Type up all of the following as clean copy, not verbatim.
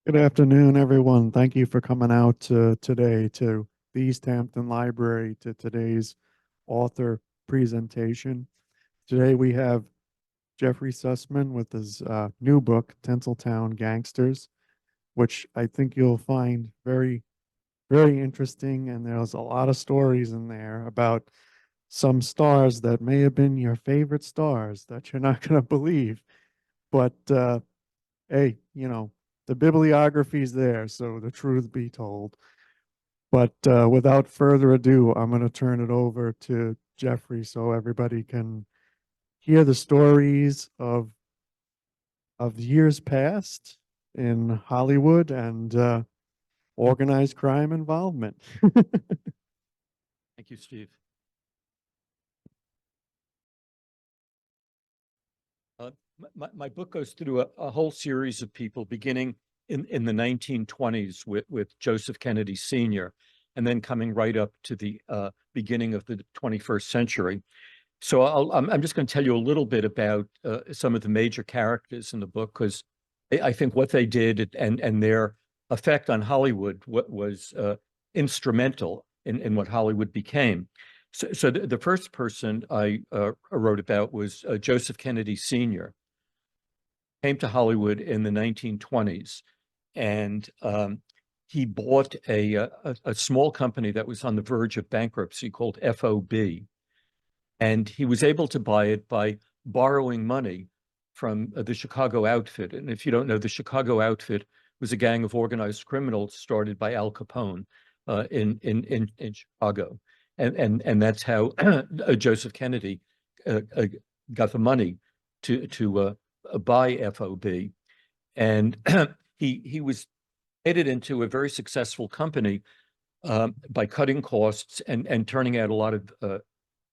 Good afternoon, everyone. Thank you for coming out today to the East Hampton Library to today's author presentation. Today we have Jeffrey Sussman with his new book, Tinseltown Gangsters, which I think you'll find very, very interesting. And there's a lot of stories in there about some stars that may have been your favorite stars that you're not going to believe. But hey, the bibliography's there, so the truth be told. But without further ado, I'm going to turn it over to Jeffrey so everybody can hear the stories of years past in Hollywood and organized crime involvement. Thank you, Steve. My book goes through a whole series of people beginning in the 1920s with Joseph Kennedy Sr. and then coming right up to the beginning of the 21st century. So I'm just going to tell you a little bit about some of the major characters in the book, because I think what they did and their effect on Hollywood was instrumental in what Hollywood became. So the first person I wrote about was Joseph Kennedy Sr. Came to Hollywood in the 1920s, and he bought a small company that was on the verge of bankruptcy called FOB. And he was able to buy it by borrowing money from the Chicago outfit. And if you don't know, the Chicago outfit was a gang of organized criminals started by Al Capone in Chicago. And that's how Joseph Kennedy got the money to buy FOB. And he was made it into a very successful company by cutting costs and turning out a lot of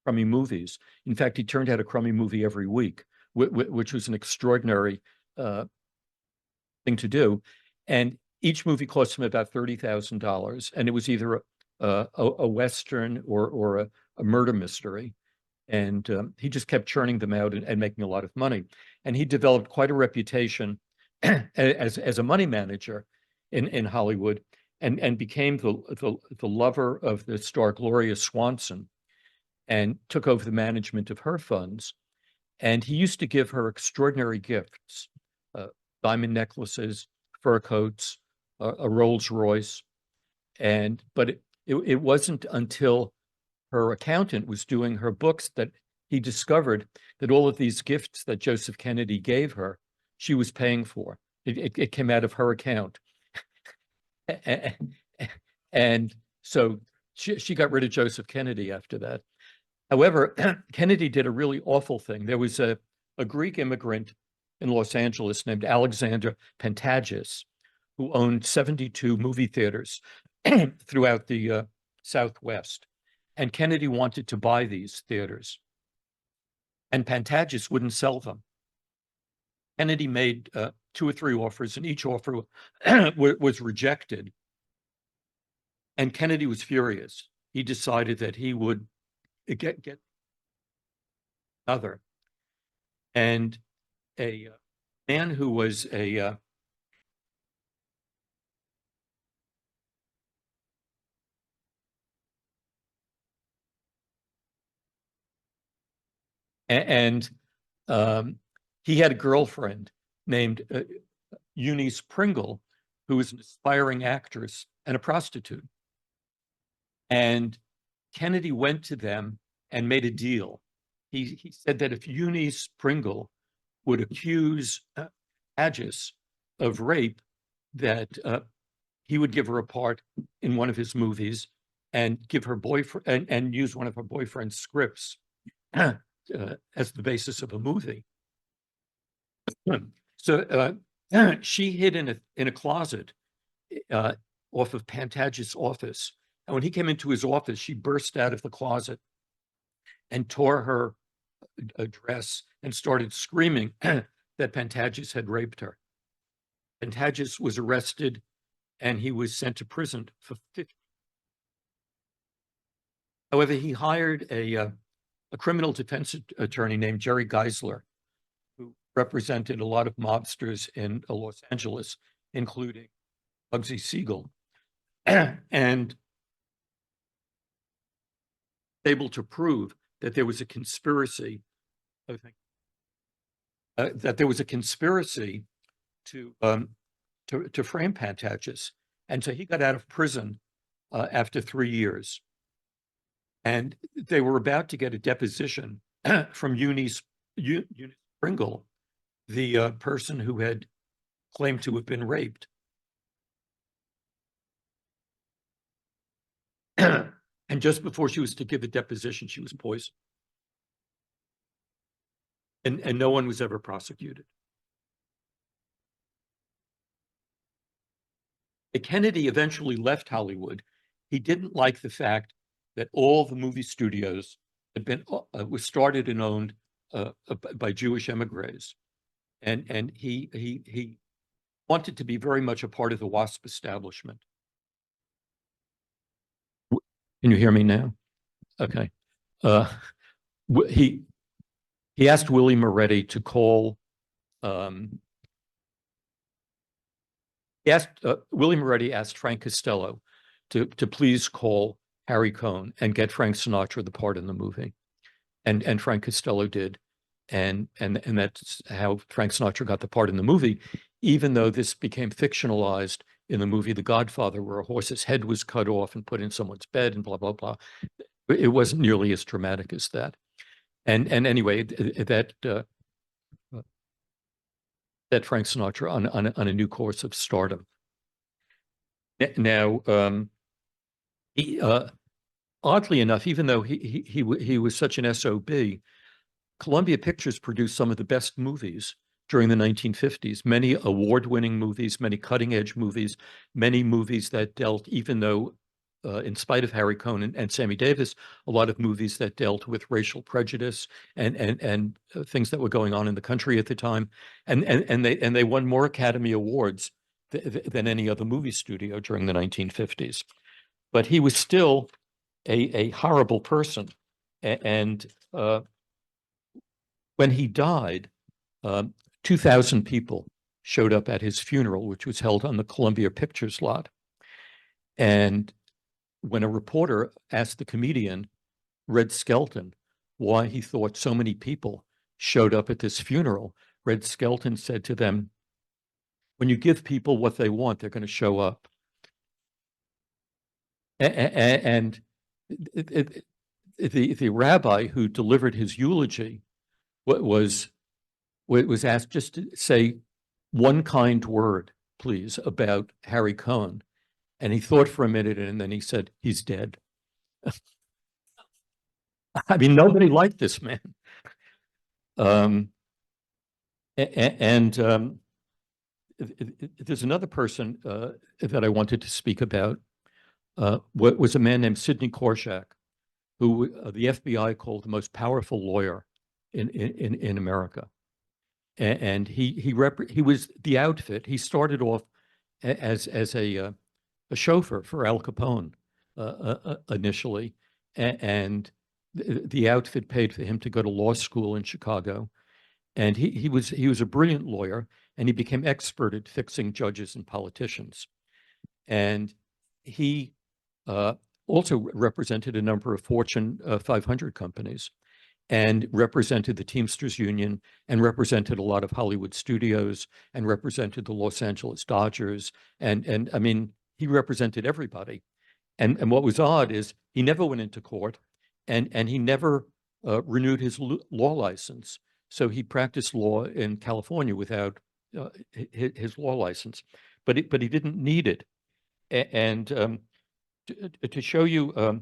crummy movies. In fact, he turned out a crummy movie every week, which was an extraordinary thing to do. And each movie cost him about $30,000, and it was either a Western or a murder mystery. And he just kept churning them out and making a lot of money. And he developed quite a reputation as a money manager in Hollywood, and became the lover of the star Gloria Swanson, and took over the management of her funds. And he used to give her extraordinary gifts, diamond necklaces, fur coats, a Rolls Royce. But it wasn't until her accountant was doing her books that he discovered that all of these gifts that Joseph Kennedy gave her, she was paying for. It came out of her account. And so she got rid of Joseph Kennedy after that. However, Kennedy did a really awful thing. There was a Greek immigrant in Los Angeles named Alexander Pantages, who owned 72 movie theaters throughout the Southwest. And Kennedy wanted to buy these theaters, and Pantages wouldn't sell them. Kennedy made 2 or 3 offers, and each offer was rejected. And Kennedy was furious. He decided that he would get another. And a man who was a and he had a girlfriend named Eunice Pringle, who was an aspiring actress and a prostitute. And Kennedy went to them and made a deal. He said that if Eunice Pringle would accuse Agis of rape, that he would give her a part in one of his movies and give her boyfriend and use one of her boyfriend's scripts as the basis of a movie. So she hid in a closet off of Pantages' office. And when he came into his office, she burst out of the closet and tore her dress and started screaming that Pantages had raped her. Pantages was arrested, and he was sent to prison for 50. However, he hired a criminal defense attorney named Jerry Geisler, who represented a lot of mobsters in Los Angeles, including Bugsy Siegel, and able to prove that there was a conspiracy. I think that there was a conspiracy to frame Pantages, and so he got out of prison after 3 years, and they were about to get a deposition from Eunice Pringle, the person who had claimed to have been raped. And just before she was to give a deposition, she was poisoned. And no one was ever prosecuted. Kennedy eventually left Hollywood. He didn't like the fact that all the movie studios had been was started and owned by Jewish emigres, and he wanted to be very much a part of the WASP establishment. Can you hear me now? Okay. He asked Willie Moretti to call. Willie Moretti asked Frank Costello to please call Harry Cohn and get Frank Sinatra the part in the movie, and Frank Costello did, and that's how Frank Sinatra got the part in the movie, even though this became fictionalized in the movie The Godfather, where a horse's head was cut off and put in someone's bed and blah blah blah. It wasn't nearly as dramatic as that, and anyway, that Frank Sinatra on a new course of stardom. Now, he oddly enough, even though he was such an SOB, Columbia Pictures produced some of the best movies during the 1950s. Many award-winning movies, many cutting-edge movies, many movies that dealt, even though in spite of Harry Cohn and Sammy Davis, a lot of movies that dealt with racial prejudice and things that were going on in the country at the time, and they won more Academy Awards than any other movie studio during the 1950s. But he was still a horrible person, and when he died, 2,000 people showed up at his funeral, which was held on the Columbia Pictures lot. And when a reporter asked the comedian, Red Skelton, why he thought so many people showed up at this funeral, Red Skelton said to them, when you give people what they want, they're going to show up. And the rabbi who delivered his eulogy was asked just to say one kind word, please, about Harry Cohn. And he thought for a minute, and then he said, he's dead. I mean, nobody liked this man. There's another person that I wanted to speak about. What was a man named Sidney Korshak, who the FBI called the most powerful lawyer in America. And he was the outfit. He started off as a chauffeur for Al Capone initially, and the outfit paid for him to go to law school in Chicago. And he was a brilliant lawyer, and he became expert at fixing judges and politicians. And he also represented a number of Fortune 500 companies, and represented the Teamsters Union, and represented a lot of Hollywood studios, and represented the Los Angeles Dodgers, and I mean, he represented everybody. And what was odd is he never went into court, and he never renewed his law license. So he practiced law in California without his law license, but he didn't need it. And to show you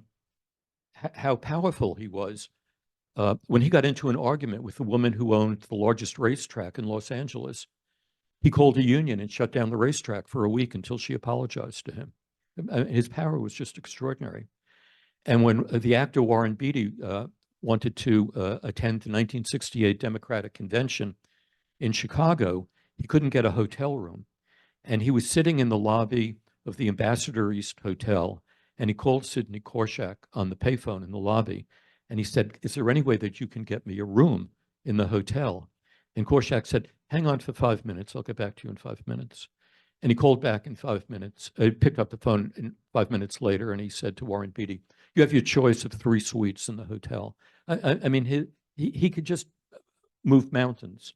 how powerful he was, when he got into an argument with the woman who owned the largest racetrack in Los Angeles, he called a union and shut down the racetrack for a week until she apologized to him. His power was just extraordinary. And when the actor Warren Beatty wanted to attend the 1968 Democratic Convention in Chicago, he couldn't get a hotel room. And he was sitting in the lobby of the Ambassador East Hotel, and he called Sidney Korshak on the payphone in the lobby. And he said, is there any way that you can get me a room in the hotel? And Korshak said, hang on for 5 minutes. I'll get back to you in 5 minutes. And he called back in 5 minutes. He picked up the phone in 5 minutes later, and he said to Warren Beatty, "You have your choice of 3 suites in the hotel." I mean, he could just move mountains.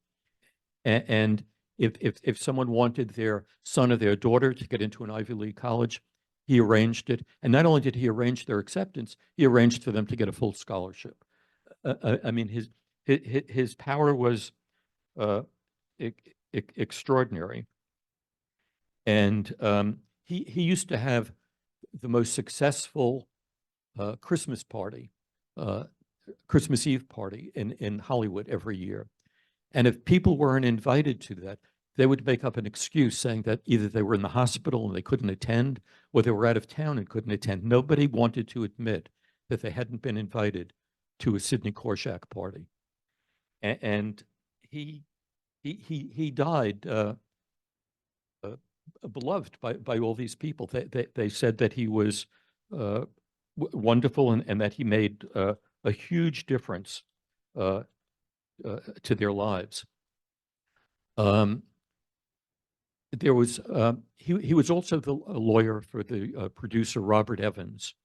And if someone wanted their son or their daughter to get into an Ivy League college, he arranged it. And not only did he arrange their acceptance, he arranged for them to get a full scholarship. I mean, his power was extraordinary. And he used to have the most successful Christmas party, Christmas Eve party in Hollywood every year. And if people weren't invited to that, they would make up an excuse saying that either they were in the hospital and they couldn't attend, or they were out of town and couldn't attend. Nobody wanted to admit that they hadn't been invited to a Sidney Korshak party. And he died beloved by all these people. They said that he was wonderful and that he made a huge difference to their lives. There was he was also the lawyer for the producer Robert Evans,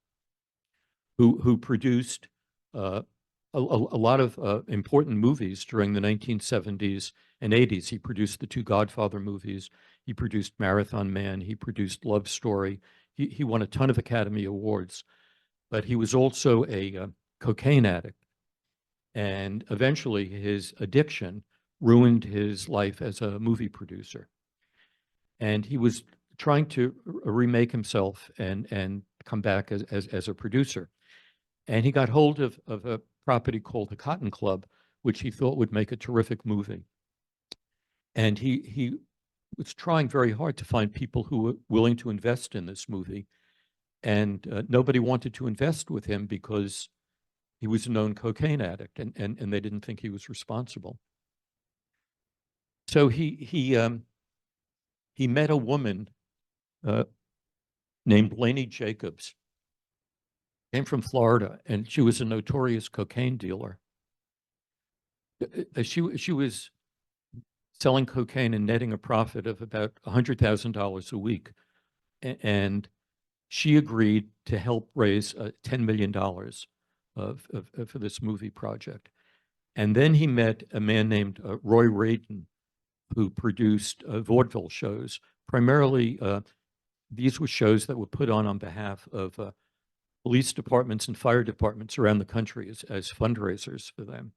who produced a lot of important movies during the 1970s and 80s. He produced the 2 Godfather movies. He produced Marathon Man. He produced Love Story. He won a ton of Academy Awards, but he was also a cocaine addict. And eventually his addiction ruined his life as a movie producer. And he was trying to remake himself and come back as a producer. And he got hold of a property called the Cotton Club, which he thought would make a terrific movie. And he was trying very hard to find people who were willing to invest in this movie. And nobody wanted to invest with him because he was a known cocaine addict, and they didn't think he was responsible. So he met a woman named Laney Jacobs, came from Florida, and she was a notorious cocaine dealer. She was selling cocaine and netting a profit of about $100,000 a week, and she agreed to help raise $10 million for this movie project. And then he met a man named Roy Radin, who produced vaudeville shows. Primarily, these were shows that were put on behalf of police departments and fire departments around the country as fundraisers for them.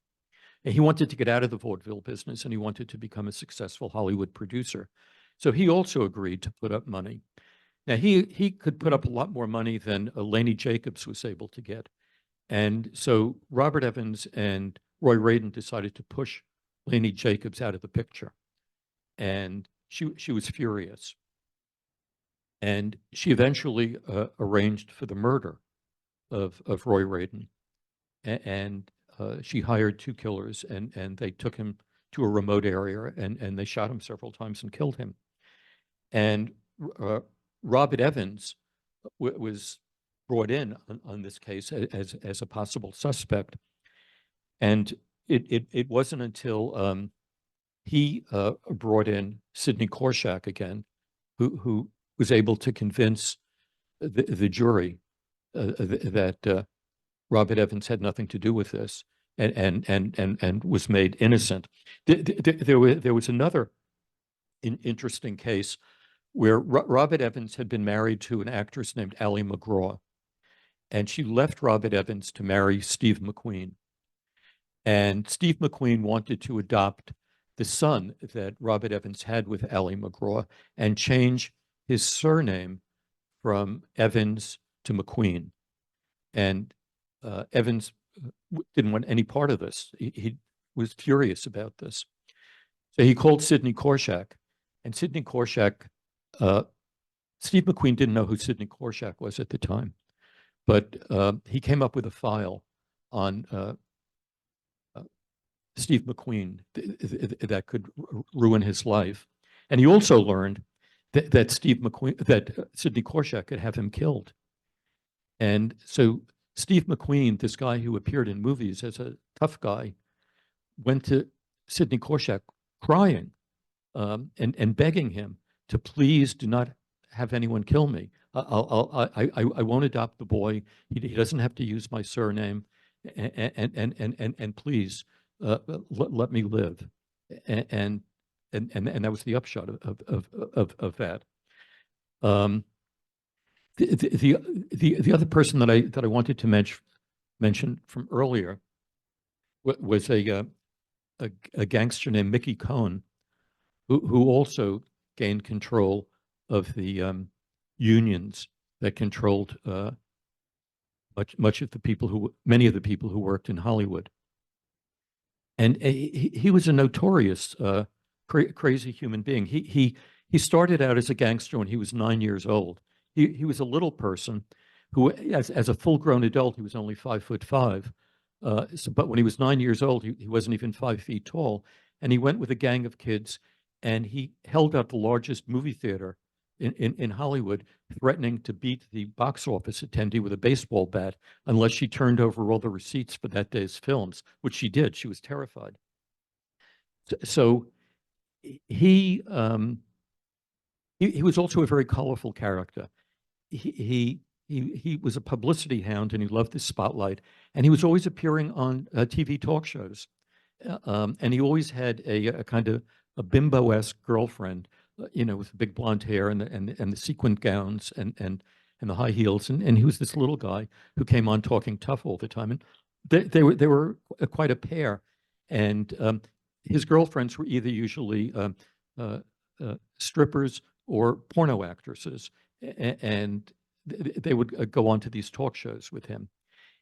And he wanted to get out of the vaudeville business, and he wanted to become a successful Hollywood producer. So he also agreed to put up money. Now, he could put up a lot more money than Laney Jacobs was able to get. And so Robert Evans and Roy Radin decided to push Laney Jacobs out of the picture. And she was furious. And she eventually arranged for the murder of Roy Radin. And she hired 2 killers, and they took him to a remote area, and they shot him several times and killed him. And Robert Evans was brought in on this case as a possible suspect. And it wasn't until he brought in Sidney Korshak again, who was able to convince the jury that Robert Evans had nothing to do with this, and was made innocent. There was another interesting case where Robert Evans had been married to an actress named Ally McGraw, and she left Robert Evans to marry Steve McQueen. And Steve McQueen wanted to adopt the son that Robert Evans had with Ally McGraw and change his surname from Evans to McQueen. And Evans didn't want any part of this. He was furious about this. So he called Sidney Korshak, and Sidney Korshak, Steve McQueen didn't know who Sidney Korshak was at the time, but he came up with a file on Steve McQueen that could ruin his life. And he also learned that Sidney Korshak could have him killed. And so Steve McQueen, this guy who appeared in movies as a tough guy, went to Sidney Korshak crying and begging him to please do not have anyone kill me. I won't adopt the boy. He doesn't have to use my surname, and please let me live. And that was the upshot of that. The other person that I wanted to mention from earlier was a gangster named Mickey Cohn, who also gained control of the unions that controlled many of the people who worked in Hollywood. And he was a notorious crazy human being. He started out as a gangster when he was 9 years old. He was a little person who, as a full-grown adult, he was only 5'5". But when he was 9 years old, he wasn't even 5 feet tall. And he went with a gang of kids, and he held out the largest movie theater in Hollywood, threatening to beat the box office attendee with a baseball bat unless she turned over all the receipts for that day's films, which she did. She was terrified. So he was also a very colorful character. He was a publicity hound, and he loved the spotlight. And he was always appearing on TV talk shows. And he always had a kind of a bimbo-esque girlfriend, with the big blonde hair and the sequined gowns and the high heels. And he was this little guy who came on talking tough all the time. And they were quite a pair. And his girlfriends were either usually strippers or porno actresses, and they would go on to these talk shows with him.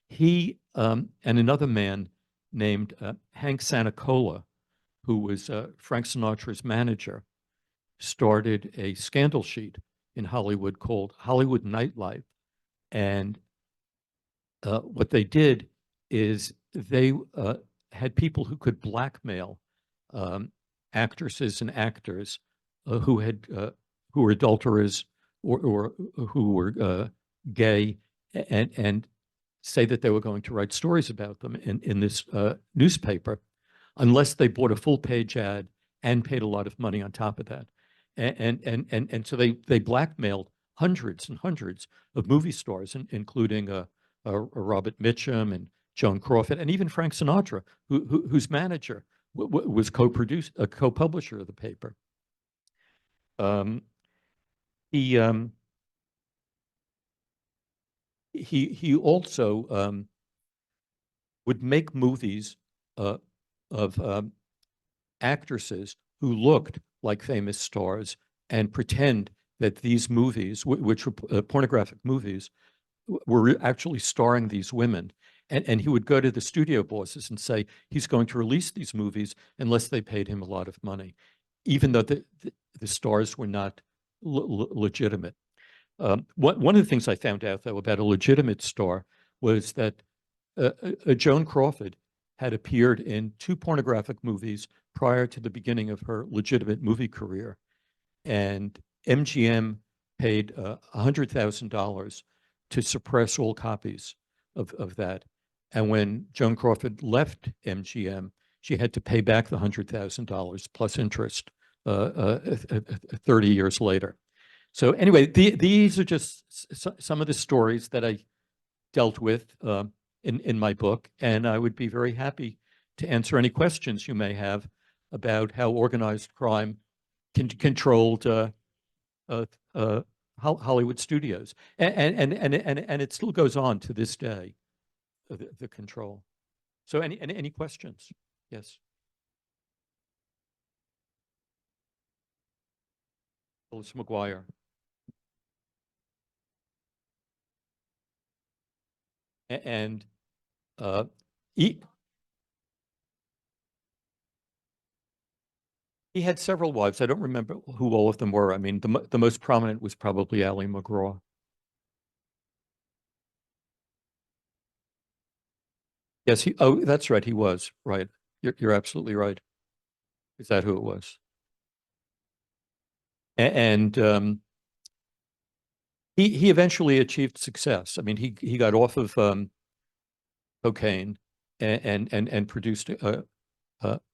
He and another man named Hank Sanacola, who was Frank Sinatra's manager, started a scandal sheet in Hollywood called Hollywood Nightlife. And what they did is they had people who could blackmail actresses and actors who were adulterers or who were gay, and say that they were going to write stories about them in this newspaper, unless they bought a full-page ad and paid a lot of money on top of that. And so they blackmailed hundreds and hundreds of movie stars, including Robert Mitchum and Joan Crawford, and even Frank Sinatra, whose manager was a co-publisher of the paper. He also would make movies of actresses who looked like famous stars and pretend that these movies, which were pornographic movies, were actually starring these women. And he would go to the studio bosses and say he's going to release these movies unless they paid him a lot of money, even though the stars were not legitimate. One of the things I found out, though, about a legitimate star was that Joan Crawford had appeared in 2 pornographic movies prior to the beginning of her legitimate movie career. And MGM paid $100,000 to suppress all copies of that. And when Joan Crawford left MGM, she had to pay back the $100,000 plus interest 30 years later. So anyway, these are just some of the stories that I dealt with in my book, and I would be very happy to answer any questions you may have about how organized crime controlled Hollywood studios, and it still goes on to this day, the control. So any questions? Yes. Phyllis McGuire. And he had several wives. I don't remember who all of them were. I mean, the most prominent was probably Ally McGraw. Yes, that's right. He was right. You're absolutely right. Is that who it was? And he eventually achieved success. I mean, he got off of cocaine and produced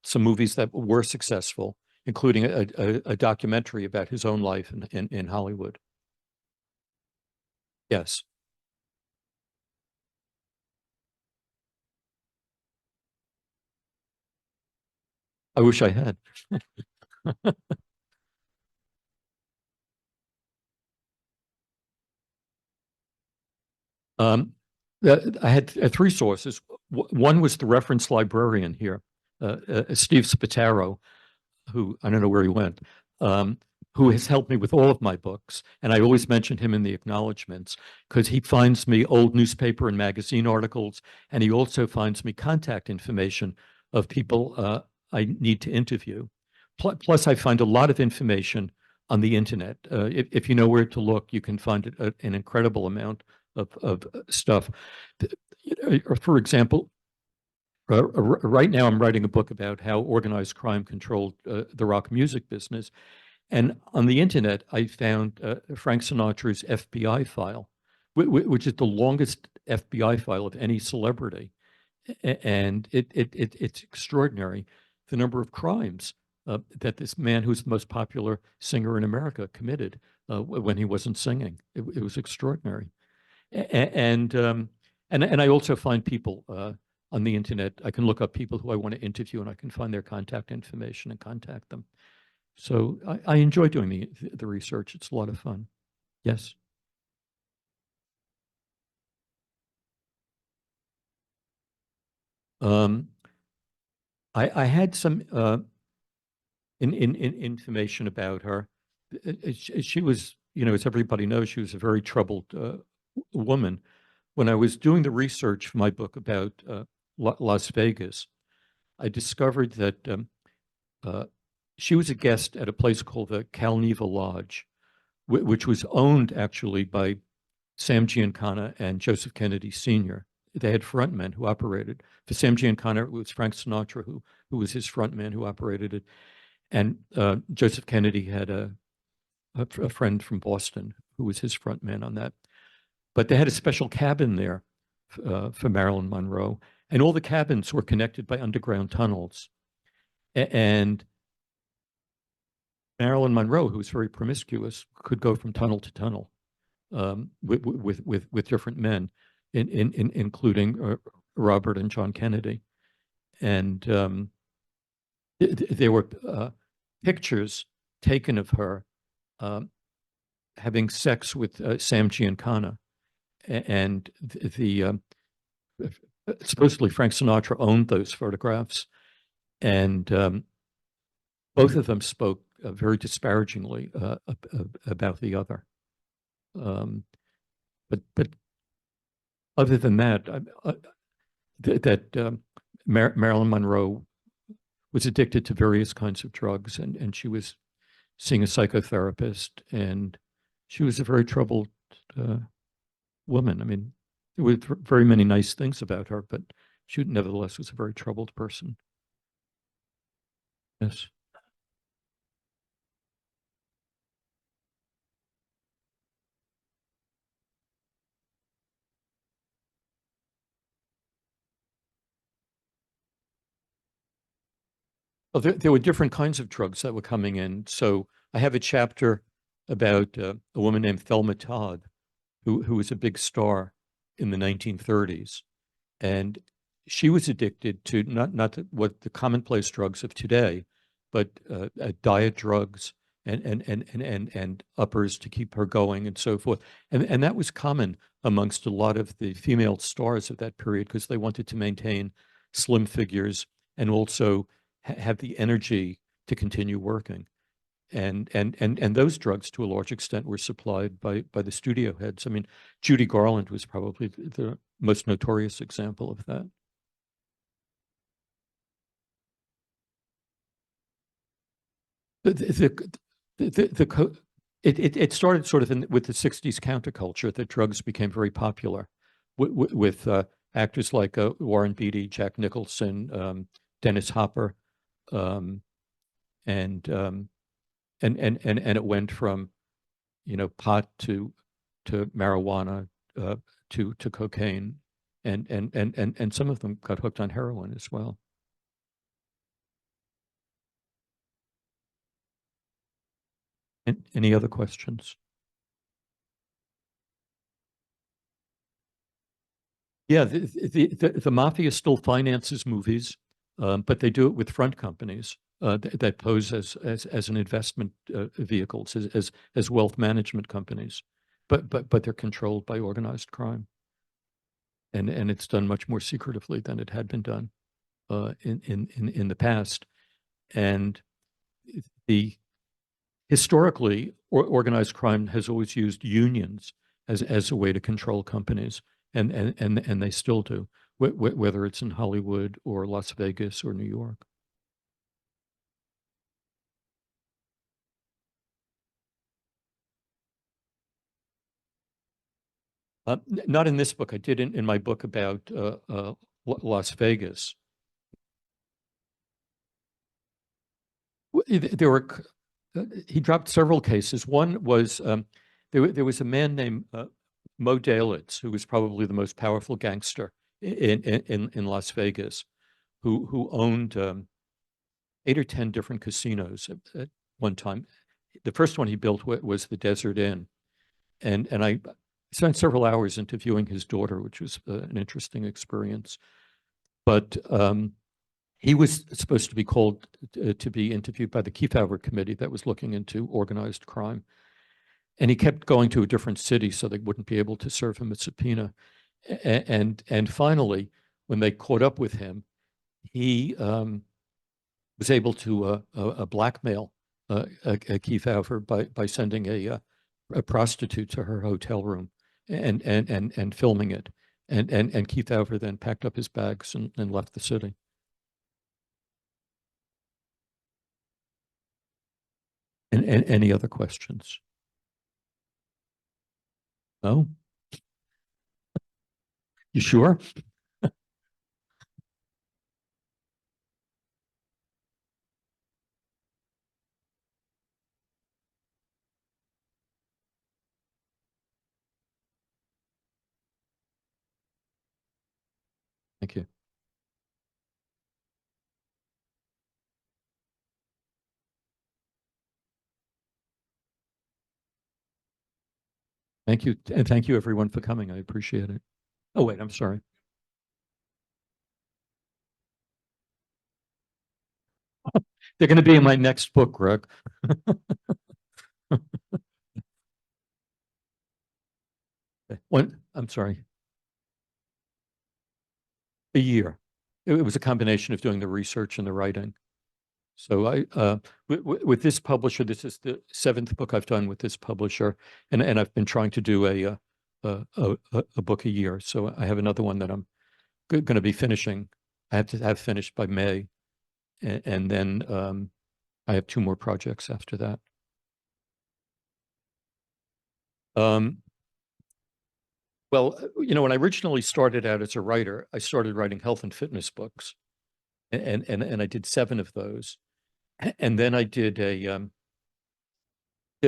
some movies that were successful, including a documentary about his own life in Hollywood. Yes. I wish I had. Um, I had three sources. One was the reference librarian here, Steve Spataro, who I don't know where he went, um, who has helped me with all of my books. And I always mention him in the acknowledgments because he finds me old newspaper and magazine articles, and he also finds me contact information of people I need to interview. Plus, I find a lot of information on the internet. If you know where to look, you can find an incredible amount of stuff. For example, right now, I'm writing a book about how organized crime controlled the rock music business. And on the internet, I found Frank Sinatra's FBI file, which is the longest FBI file of any celebrity. And it's extraordinary, the number of crimes that this man, who's the most popular singer in America, committed when he wasn't singing. It was extraordinary. And I also find people on the internet. I can look up people who I want to interview, and I can find their contact information and contact them. So I enjoy doing the research. It's a lot of fun. Yes. Um, I had some in information about her. She was, as everybody knows, she was a very troubled woman. When I was doing the research for my book about Las Vegas, I discovered that uh, she was a guest at a place called the Calneva Lodge, which was owned actually by Sam Giancana and Joseph Kennedy Sr. They had frontmen who operated. For Sam Giancana, it was Frank Sinatra who was his frontman who operated it. And Joseph Kennedy had a friend from Boston who was his frontman on that. But they had a special cabin there for Marilyn Monroe. And all the cabins were connected by underground tunnels. And Marilyn Monroe, who was very promiscuous, could go from tunnel to tunnel with different men, including Robert and John Kennedy. And there were pictures taken of her having sex with Sam Giancana, and supposedly Frank Sinatra owned those photographs, and both of them spoke very disparagingly about the other. But other than that, Marilyn Monroe was addicted to various kinds of drugs, and she was seeing a psychotherapist, and she was a very troubled woman. I mean, there were very many nice things about her, but she nevertheless was a very troubled person. Yes. Well, there were different kinds of drugs that were coming in. So I have a chapter about a woman named Thelma Todd, who was a big star in the 1930s. And she was addicted to not what the commonplace drugs of today, but diet drugs and uppers to keep her going and so forth. And that was common amongst a lot of the female stars of that period because they wanted to maintain slim figures and also have the energy to continue working. And those drugs, to a large extent, were supplied by the studio heads. I mean, Judy Garland was probably the most notorious example of that. The, it started sort of with the 60s counterculture that drugs became very popular with actors like Warren Beatty, Jack Nicholson, Dennis Hopper, um, and it went from pot to marijuana to cocaine, and some of them got hooked on heroin as well. Any other questions? Yeah, the mafia still finances movies, but they do it with front companies that pose as an investment vehicles, as wealth management companies, but they're controlled by organized crime, and it's done much more secretively than it had been done in the past. And the historically, organized crime has always used unions as a way to control companies, and they still do, whether it's in Hollywood or Las Vegas or New York. Not in this book. I did in my book about Las Vegas. There were he dropped several cases. One was there was a man named Mo Dalitz, who was probably the most powerful gangster in Las Vegas, who owned 8 or 10 different casinos at one time. The first one he built was the Desert Inn, and I spent several hours interviewing his daughter, which was an interesting experience. But he was supposed to be called to be interviewed by the Kefauver committee that was looking into organized crime. And he kept going to a different city so they wouldn't be able to serve him a subpoena. And finally, when they caught up with him, he was able to blackmail a Kefauver by sending a prostitute to her hotel room and filming it. And Kefauver then packed up his bags and left the city. And any other questions? No? You sure? Thank you. Thank you. And thank you, everyone, for coming. I appreciate it. Oh, wait, I'm sorry. They're going to be in my next book, Greg. I'm sorry. A year. It was a combination of doing the research and the writing. So with this publisher, this is the 7th book I've done with this publisher, and I've been trying to do a book a year. So I have another one that I'm going to be finishing. I have to have finished by May, and then I have 2 more projects after that. Well, when I originally started out as a writer, I started writing health and fitness books, and I did 7 of those. And then I did a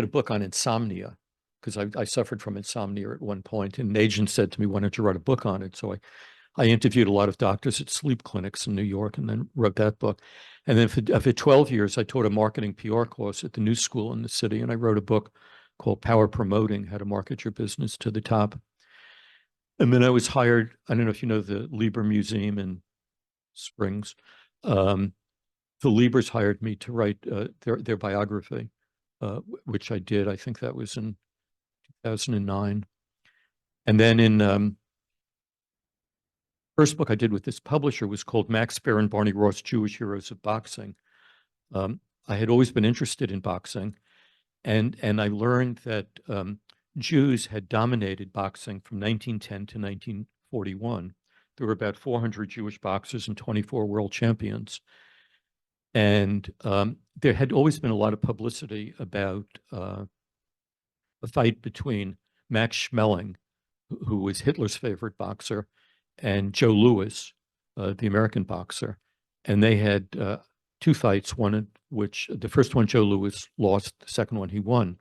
book on insomnia because I suffered from insomnia at one point, and an agent said to me, "Why don't you write a book on it?" So I interviewed a lot of doctors at sleep clinics in New York, and then wrote that book. And then for 12 years, I taught a marketing PR course at the New School in the city, and I wrote a book called Power Promoting: How to Market Your Business to the Top. And then I was hired. I don't know if you know the Lieber Museum in Springs. The Liebers hired me to write their biography, which I did. I think that was in 2009. And then in first book I did with this publisher was called Max Baer and Barney Ross, Jewish Heroes of Boxing. I had always been interested in boxing, and I learned that Jews had dominated boxing from 1910 to 1941. There were about 400 Jewish boxers and 24 world champions. And there had always been a lot of publicity about a fight between Max Schmeling, who was Hitler's favorite boxer, and Joe Louis, the American boxer. And they had 2 fights, one in which the first one Joe Louis lost, the second one he won.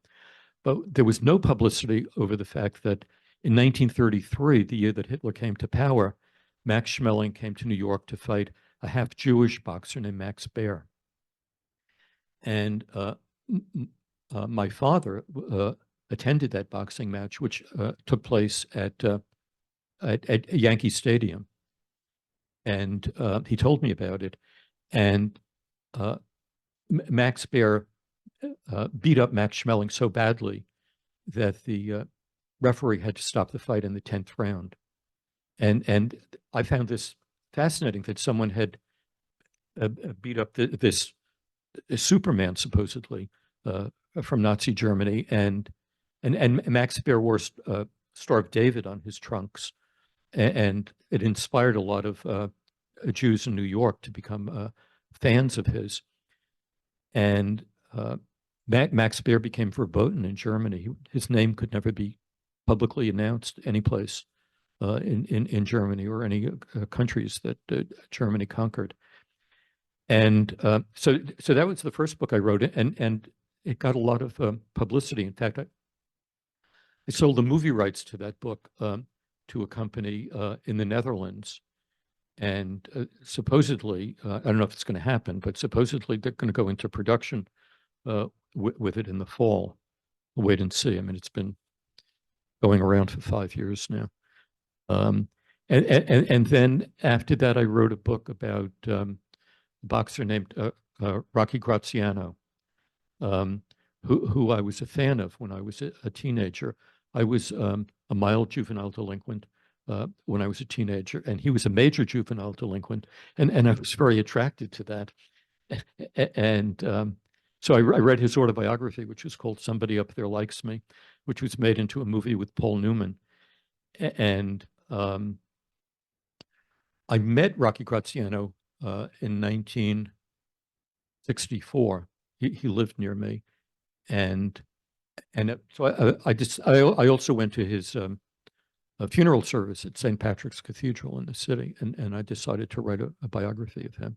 But there was no publicity over the fact that in 1933, the year that Hitler came to power, Max Schmeling came to New York to fight a half-Jewish boxer named Max Baer. And my father attended that boxing match, which took place at Yankee Stadium. And he told me about it. And Max Baer beat up Max Schmeling so badly that the referee had to stop the fight in the 10th round. And I found this fascinating, that someone had beat up this Superman, supposedly, from Nazi Germany, and Max Baer wore Star of David on his trunks, and it inspired a lot of Jews in New York to become fans of his. And Max Baer became verboten in Germany. His name could never be publicly announced anyplace in Germany or any countries that Germany conquered. And so that was the first book I wrote, and it got a lot of publicity. In fact, I sold the movie rights to that book to a company in the Netherlands. And supposedly, I don't know if it's going to happen, but supposedly they're going to go into production with it in the fall. We'll wait and see. I mean, it's been going around for 5 years now. And then after that, I wrote a book about a boxer named Rocky Graziano, who I was a fan of when I was a teenager. I was a mild juvenile delinquent when I was a teenager, and he was a major juvenile delinquent, and I was very attracted to that. And so I read his autobiography, which was called Somebody Up There Likes Me, which was made into a movie with Paul Newman. And I met Rocky Graziano in 1964. He lived near me, and so I also went to his a funeral service at St. Patrick's Cathedral in the city, and I decided to write a biography of him.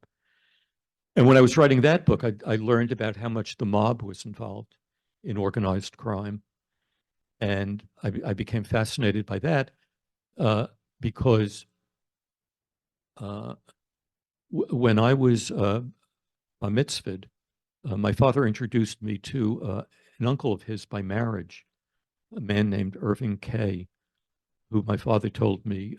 And when I was writing that book, I learned about how much the mob was involved in organized crime, and I became fascinated by that because when I was a mitzvah, my father introduced me to an uncle of his by marriage, a man named Irving Kay, who my father told me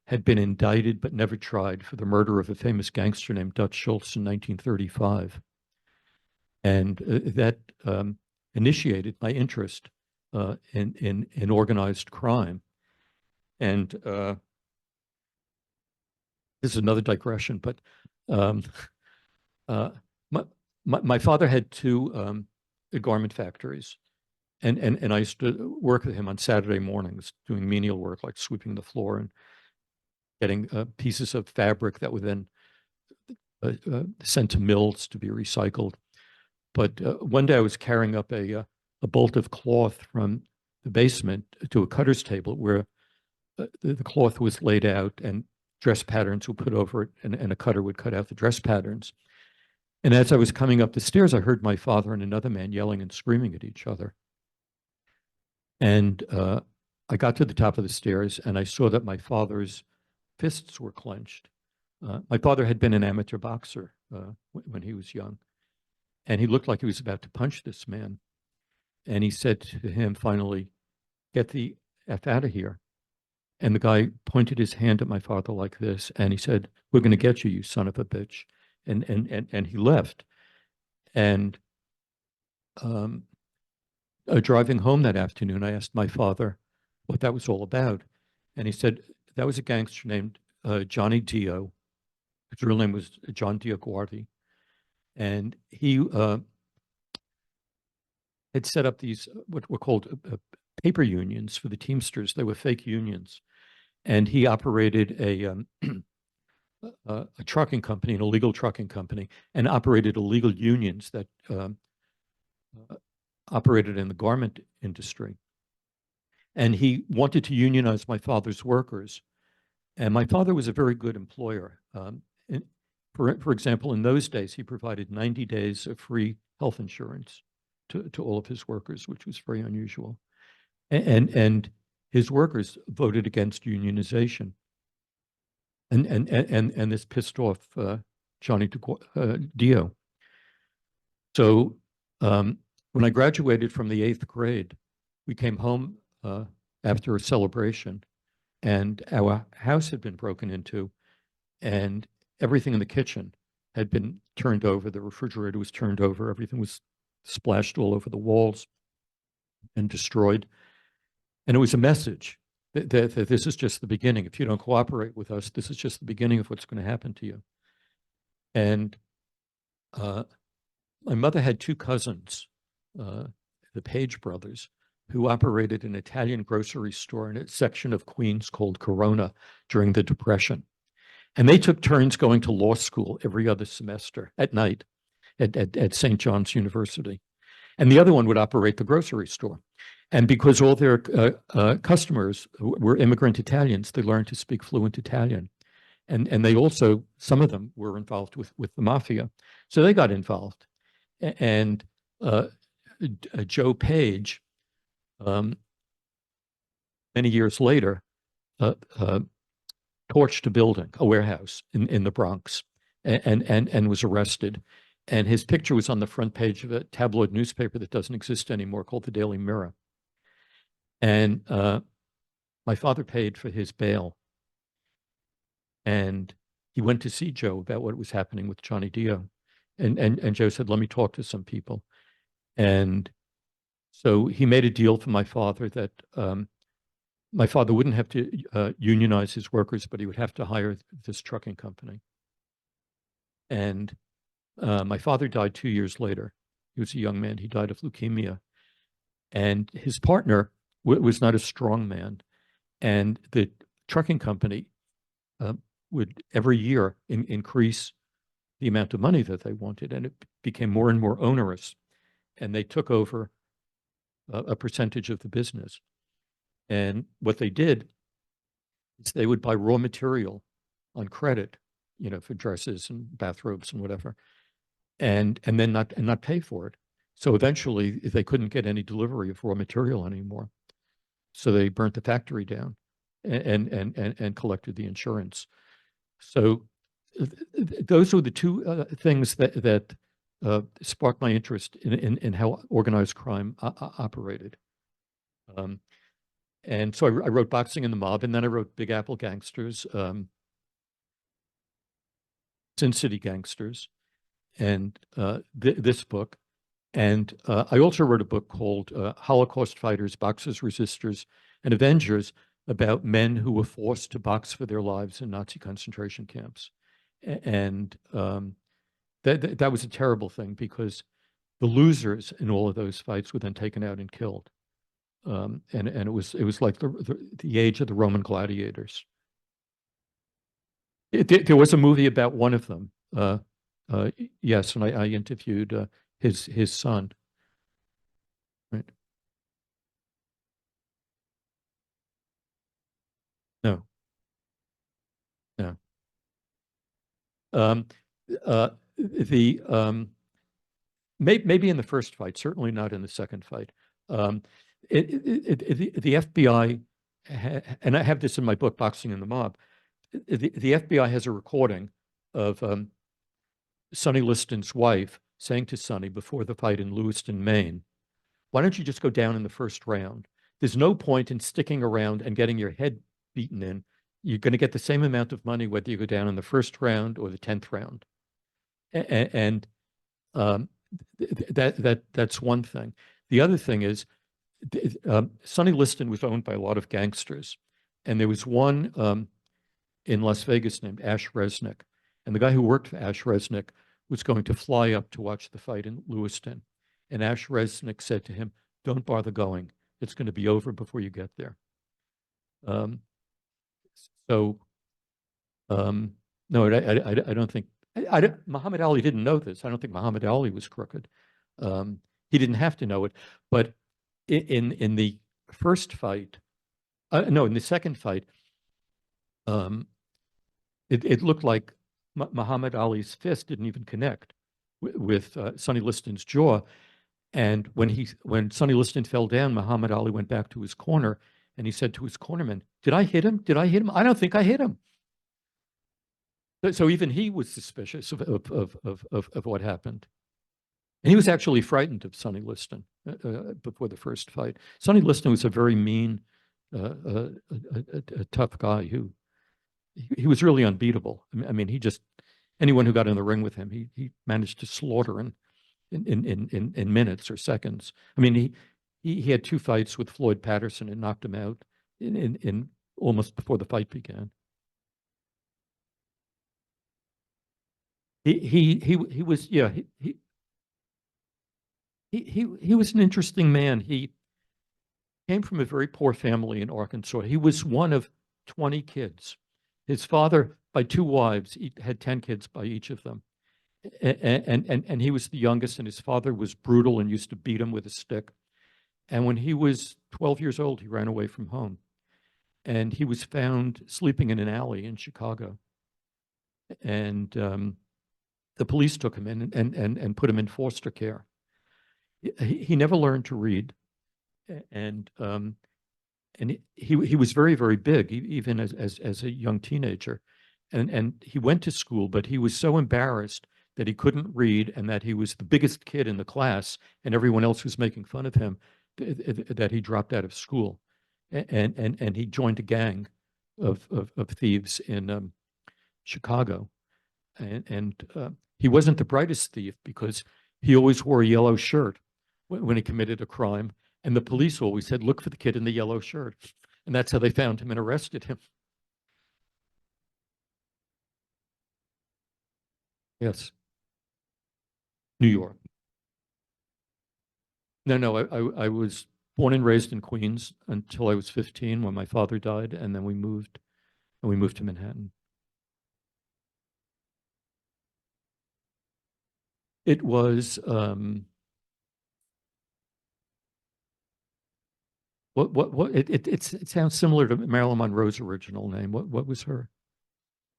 had been indicted but never tried for the murder of a famous gangster named Dutch Schultz in 1935. And that initiated my interest in organized crime. And this is another digression, but my father had two garment factories. And I used to work with him on Saturday mornings doing menial work like sweeping the floor and getting pieces of fabric that were then sent to mills to be recycled. But one day I was carrying up a bolt of cloth from the basement to a cutter's table where the cloth was laid out and dress patterns were put over it, and a cutter would cut out the dress patterns. And as I was coming up the stairs, I heard my father and another man yelling and screaming at each other. And I got to the top of the stairs and I saw that my father's fists were clenched. My father had been an amateur boxer when he was young, and he looked like he was about to punch this man. And he said to him finally, "Get the F out of here." And the guy pointed his hand at my father like this, and he said, "We're going to get you, you son of a bitch." And he left. And driving home that afternoon, I asked my father what that was all about. And he said, that was a gangster named Johnny Dio. His real name was John DiAguardi. And he had set up these, what were called paper unions for the Teamsters. They were fake unions. And he operated a trucking company, an illegal trucking company, and operated illegal unions that operated in the garment industry. And he wanted to unionize my father's workers. And my father was a very good employer. For example, in those days, he provided 90 days of free health insurance to all of his workers, which was very unusual. And his workers voted against unionization. And this pissed off Johnny Dio. So When I graduated from the 8th grade, we came home after a celebration, and our house had been broken into, and everything in the kitchen had been turned over. The refrigerator was turned over. Everything was splashed all over the walls and destroyed. And it was a message that this is just the beginning. If you don't cooperate with us, this is just the beginning of what's going to happen to you. And my mother had two cousins, the Page brothers, who operated an Italian grocery store in a section of Queens called Corona during the Depression. And they took turns going to law school every other semester at night at St. John's University. And the other one would operate the grocery store. And because all their customers were immigrant Italians, they learned to speak fluent Italian. And they also, some of them were involved with the mafia. So they got involved. And Joe Page, many years later, torched a building, a warehouse in the Bronx, and was arrested. And his picture was on the front page of a tabloid newspaper that doesn't exist anymore called the Daily Mirror. And my father paid for his bail. And he went to see Joe about what was happening with Johnny Dio. And Joe said, let me talk to some people. And so he made a deal for my father that my father wouldn't have to unionize his workers, but he would have to hire this trucking company. And my father died 2 years later. He was a young man. He died of leukemia. And his partner was not a strong man. And the trucking company would every year increase the amount of money that they wanted. And it became more and more onerous. And they took over a percentage of the business. And what they did is they would buy raw material on credit, for dresses and bathrobes and whatever, and then not pay for it. So eventually they couldn't get any delivery of raw material anymore. So they burnt the factory down and collected the insurance. So those were the two things that sparked my interest in how organized crime operated. And so I wrote Boxing in the Mob, and then I wrote Big Apple Gangsters, Sin City Gangsters, and this book. And I also wrote a book called Holocaust Fighters, Boxers, Resistors, and Avengers, about men who were forced to box for their lives in Nazi concentration camps. And that was a terrible thing, because the losers in all of those fights were then taken out and killed. And it was like the age of the Roman gladiators. There was a movie about one of them. Yes, and I interviewed his son. Right? No, no. Maybe in the first fight, certainly not in the second fight. The FBI, and I have this in my book, Boxing in the Mob, the FBI has a recording of Sonny Liston's wife saying to Sonny before the fight in Lewiston, Maine, why don't you just go down in the first round? There's no point in sticking around and getting your head beaten in. You're going to get the same amount of money whether you go down in the first round or the 10th round. And that's one thing. The other thing is, Sonny Liston was owned by a lot of gangsters, and there was one in Las Vegas named Ash Resnick, and the guy who worked for Ash Resnick was going to fly up to watch the fight in Lewiston, and Ash Resnick said to him, "Don't bother going; it's going to be over before you get there." No, I don't think Muhammad Ali didn't know this. I don't think Muhammad Ali was crooked. He didn't have to know it, but in the first fight, no, in the second fight, it looked like Muhammad Ali's fist didn't even connect with Sonny Liston's jaw. And when Sonny Liston fell down, Muhammad Ali went back to his corner and he said to his cornerman, "Did I hit him? Did I hit him? I don't think I hit him." So even he was suspicious of what happened. And he was actually frightened of Sonny Liston before the first fight. Sonny Liston was a very mean, a tough guy who he was really unbeatable. I mean, he just anyone who got in the ring with him, he managed to slaughter in minutes or seconds. I mean, he had two fights with Floyd Patterson and knocked him out in almost before the fight began. He was he was an interesting man. He came from a very poor family in Arkansas. He was one of 20 kids. His father, by two wives, he had 10 kids by each of them. And he was the youngest, and his father was brutal and used to beat him with a stick. And when he was 12 years old, he ran away from home. And he was found sleeping in an alley in Chicago. And the police took him in and put him in foster care. He never learned to read. And he was very, very big, even as a young teenager. And he went to school, but he was so embarrassed that he couldn't read and that he was the biggest kid in the class and everyone else was making fun of him, that he dropped out of school. And he joined a gang of thieves in Chicago. And he wasn't the brightest thief because he always wore a yellow shirt when he committed a crime. And the police always said, look for the kid in the yellow shirt. And that's how they found him and arrested him. Yes. New York. No, I was born and raised in Queens until I was 15 when my father died, and then we moved to Manhattan. It was it sounds similar to Marilyn Monroe's original name. What was her?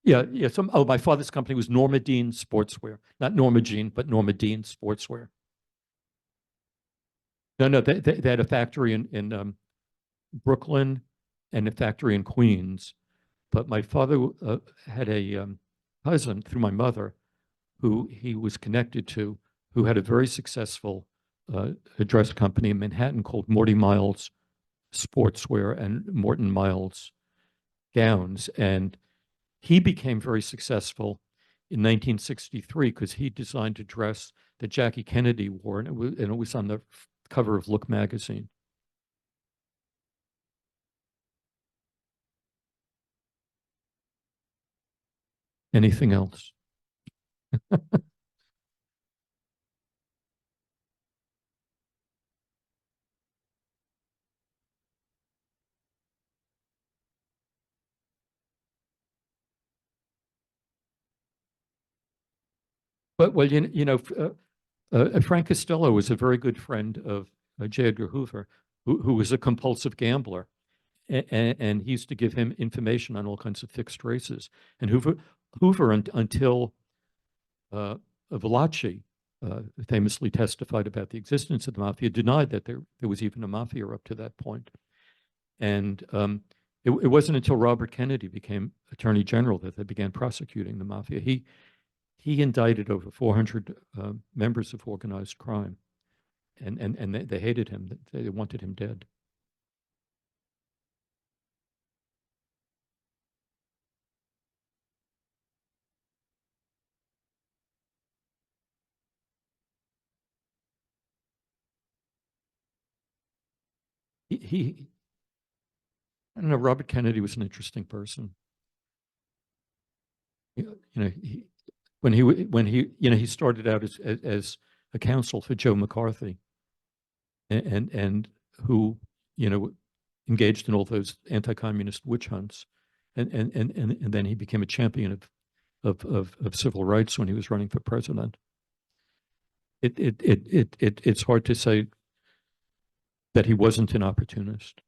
Yeah. My father's company was Norma Dean Sportswear, not Norma Jean, but Norma Dean Sportswear. No, they had a factory in Brooklyn and a factory in Queens. But my father had a cousin through my mother who he was connected to, who had a very successful dress company in Manhattan called Morty Miles Sportswear and Morton Miles Gowns. And he became very successful in 1963 because he designed a dress that Jackie Kennedy wore, and it was on the cover of Look magazine. Anything else? But well, Frank Costello was a very good friend of J. Edgar Hoover, who was a compulsive gambler, and he used to give him information on all kinds of fixed races. And Hoover until Valachi famously testified about the existence of the mafia, denied that there was even a mafia up to that point. And it wasn't until Robert Kennedy became Attorney General that they began prosecuting the mafia. He indicted over 400 members of organized crime, and they hated him. They wanted him dead. He I don't know. Robert Kennedy was an interesting person. He started out as a counsel for Joe McCarthy, and who engaged in all those anti-communist witch hunts, and then he became a champion of civil rights when he was running for president. It's hard to say that he wasn't an opportunist.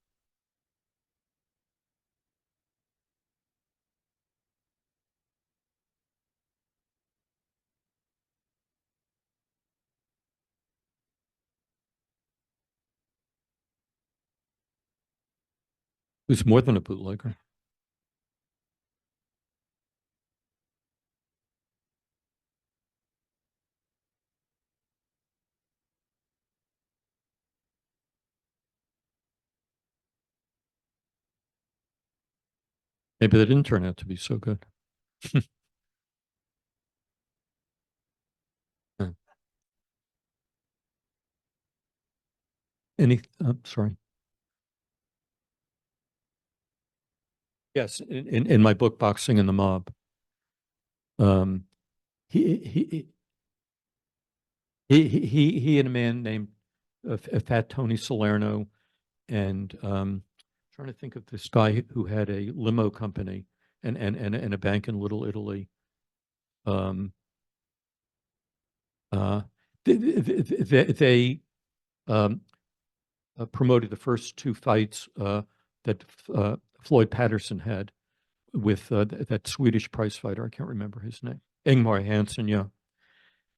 He was more than a bootlegger. Maybe they didn't turn out to be so good. Yeah. Sorry. Yes, in my book, Boxing and the Mob, um, he, he, he and a man named Fat Tony Salerno, and trying to think of this guy who had a limo company and a bank in Little Italy. Um, uh, they um, promoted the first two fights that Floyd Patterson had with that Swedish prize fighter. I can't remember his name. Ingmar Hansen, yeah,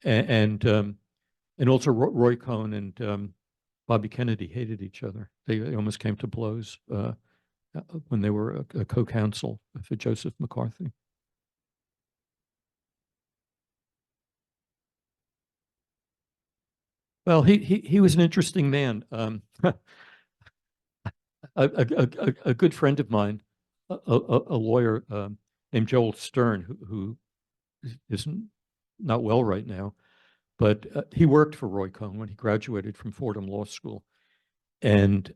and also Roy Cohn and Bobby Kennedy hated each other. They almost came to blows when they were a co-counsel for Joseph McCarthy. Well, he was an interesting man. A good friend of mine, a lawyer named Joel Stern, who isn't not well right now, but he worked for Roy Cohn when he graduated from Fordham Law School, and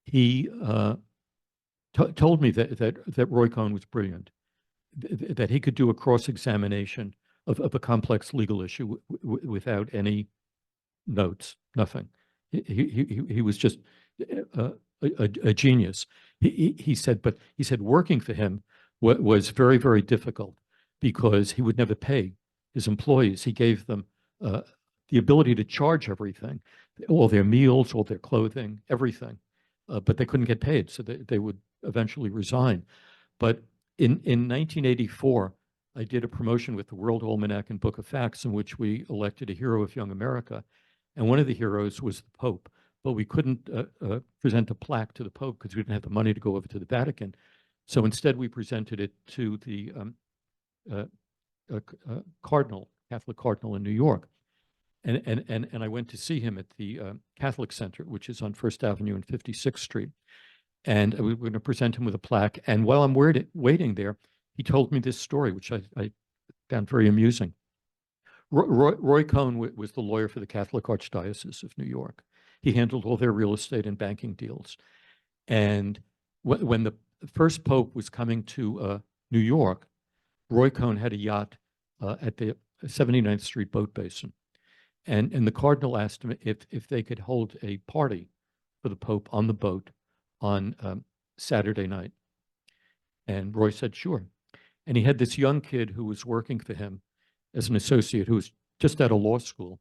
he told me that Roy Cohn was brilliant, that he could do a cross-examination of a complex legal issue without any notes, nothing. He was just a genius. He said, but he said working for him was very, very difficult because he would never pay his employees. He gave them the ability to charge everything, all their meals, all their clothing, everything, but they couldn't get paid, so they would eventually resign. But in 1984, I did a promotion with the World Almanac and Book of Facts in which we elected a hero of young America. And one of the heroes was the Pope, but we couldn't present a plaque to the Pope because we didn't have the money to go over to the Vatican. So instead, we presented it to the uh, cardinal, Catholic cardinal in New York. And I went to see him at the Catholic Center, which is on First Avenue and 56th Street. And we were going to present him with a plaque. And while I'm waiting there, he told me this story, which I found very amusing. Roy Cohn was the lawyer for the Catholic Archdiocese of New York. He handled all their real estate and banking deals. And when the first Pope was coming to New York, Roy Cohn had a yacht at the 79th Street boat basin. And the Cardinal asked him if they could hold a party for the Pope on the boat on Saturday night. And Roy said, sure. And he had this young kid who was working for him as an associate who was just out of law school.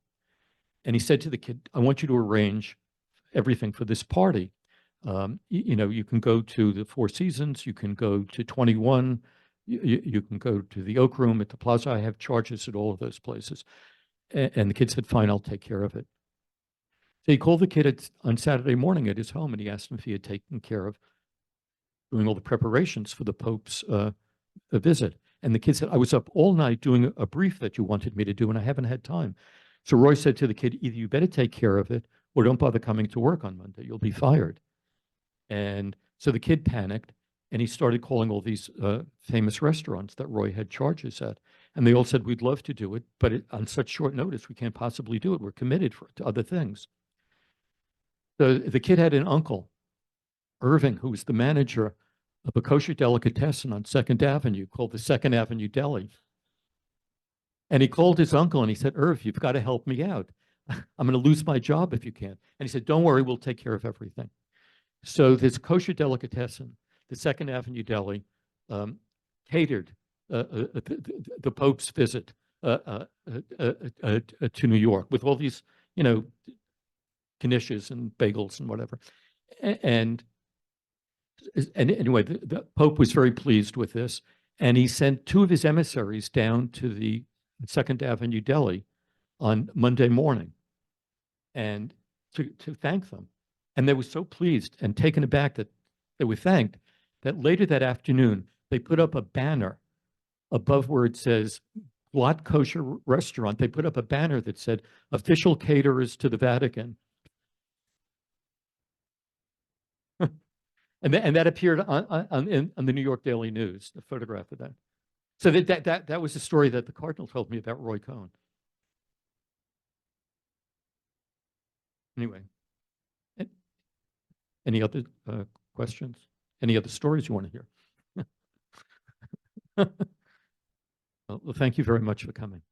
And he said to the kid, I want you to arrange everything for this party. You can go to the Four Seasons, you can go to 21, you can go to the Oak Room at the Plaza. I have charges at all of those places. And the kid said, fine, I'll take care of it. So he called the kid on Saturday morning at his home and he asked him if he had taken care of doing all the preparations for the Pope's visit. And the kid said, I was up all night doing a brief that you wanted me to do and I haven't had time. So Roy said to the kid, either you better take care of it or don't bother coming to work on Monday. You'll be fired. And so the kid panicked and he started calling all these famous restaurants that Roy had charges at. And they all said, we'd love to do it, but on such short notice, we can't possibly do it. We're committed to other things. So the kid had an uncle, Irving, who was the manager of a kosher delicatessen on 2nd Avenue called the 2nd Avenue Deli. And he called his uncle and he said, Irv, you've got to help me out. I'm going to lose my job if you can't. And he said, don't worry, we'll take care of everything. So this kosher delicatessen, the 2nd Avenue Deli, catered the Pope's visit to New York with all these, knishes and bagels and whatever. And anyway, the Pope was very pleased with this. And he sent two of his emissaries down to the 2nd Avenue Deli on Monday morning and to thank them. And they were so pleased and taken aback that they were thanked that later that afternoon, they put up a banner above where it says Blot Kosher Restaurant. They put up a banner that said official caterers to the Vatican. And that appeared on the New York Daily News, the photograph of that. So that was the story that the Cardinal told me about Roy Cohn. Anyway, any other questions? Any other stories you want to hear? Well, thank you very much for coming.